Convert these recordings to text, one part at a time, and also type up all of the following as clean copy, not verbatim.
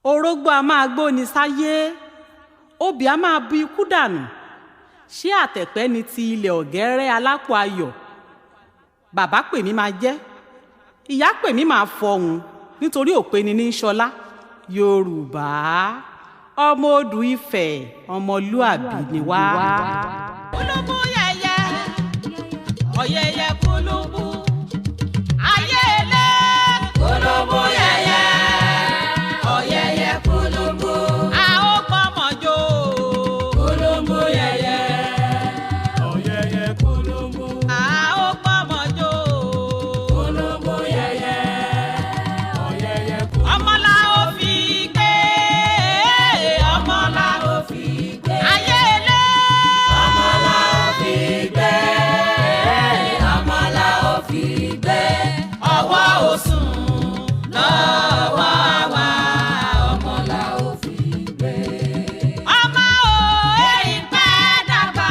Orógbó a máa gbóni sáyé, obì a máa bu ikú dànù. Ṣé àtẹ̀pẹ́ ni ti ilẹ̀ ọ̀gẹ́rẹ́ alápò ayọ̀? Bàbá pè mí máa jẹ́, ìyá pè mí máa fọhùn, nítorí òpeni ní ṣọlá. Yorùbá, ọmọ Odù Ifẹ̀, ọmọlúàbí ni wá. Kúlùbù yẹyẹ, ọ̀yẹyẹ kúlùbù, ayé ilé. Kúlùbù yẹyẹ, ọ̀yẹyẹ kúlùbù, a ó pọ̀mọ̀jò. Kúlùbù yẹyẹ, ọ̀yẹyẹ kúlùbù, a ó pọ̀mọ̀jò. Kúlùbù yẹyẹ, ọ̀yẹyẹ kúlùbù, ọmọlá ó fi gbé, ọmọlá ó fi gbé, ayé ilé. Ọmọlá ó fi gbé, ọmọlá ó fi gbé, ọwọ́ òsùn lọ́wọ́ wa, ọmọlá ó fi gbé. Ọmọ òwe ìpẹ́ dàgbà,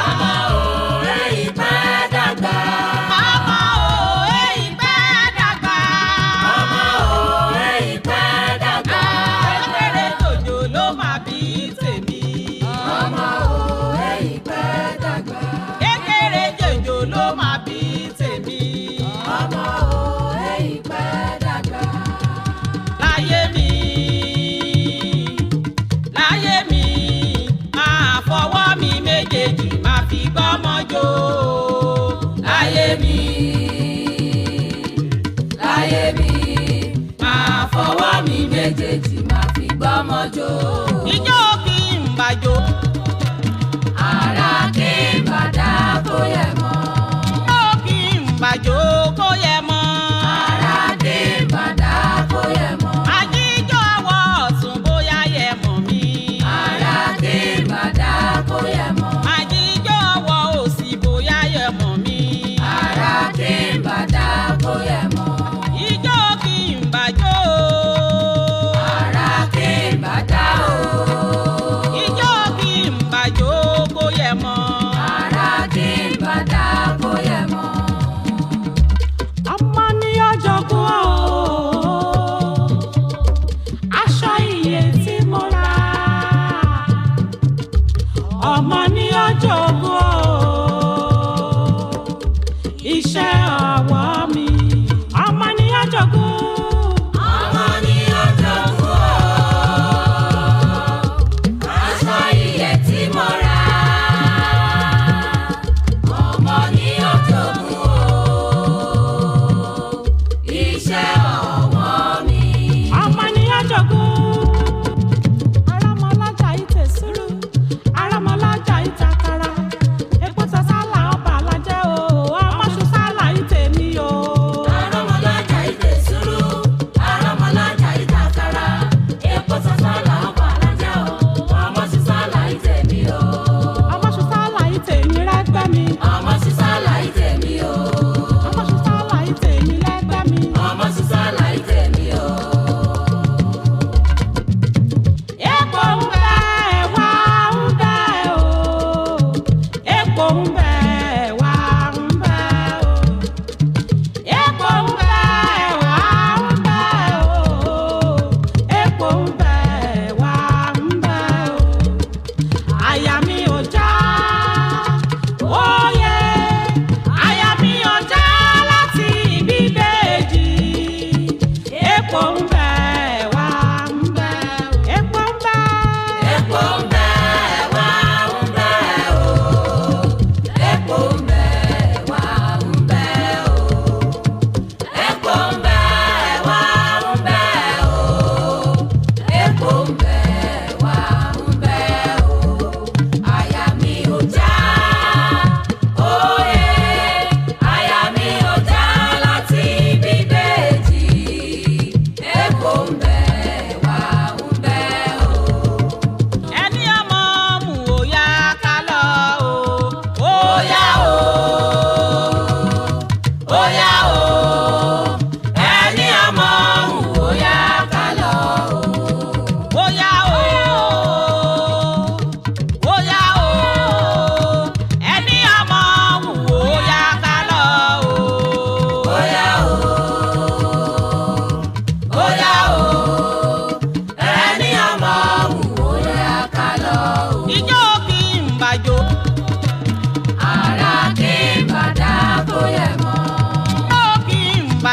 ọmọ òwe ìpẹ́ dàgbà, ọmọ òwe ìpẹ́ dàgbà, ọmọ òwe ìpẹ́ dàgbà. Kékeré jòjò ló máa bí tèmi. Ọmọ òwe ìpẹ́ dàgbà, kékeré jòjò ló máa bí tèmi. Ọmọ òwe ìpẹ́ dàgbà. Láyé mi, láyé mi, máa fọwọ́ mi méjèèjì máa fi gbọ́mọjò. Láyé mi, láyé mi, máa fọwọ́ mi méjèèjì máa fi gbọ́mọjò. Ijó kí n bàjò, ara kí n bàdá kó yẹ mọ́. Ijó kí n bàjò kó yẹ mọ́. Ara kí n bàdá kó yẹ mọ́. Àjíjọ́ ọwọ́ ọ̀tún bóyá yẹ mọ́ mi. Ara kí n bàdá kó yẹ mọ́. Àjíjọ́ ọwọ́ òsì bóyá yẹ mọ́ mi. Ara kí n bàdá kó yẹ mọ́. Ijó kí n bàjò, ara kí n bàdá o.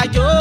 àjò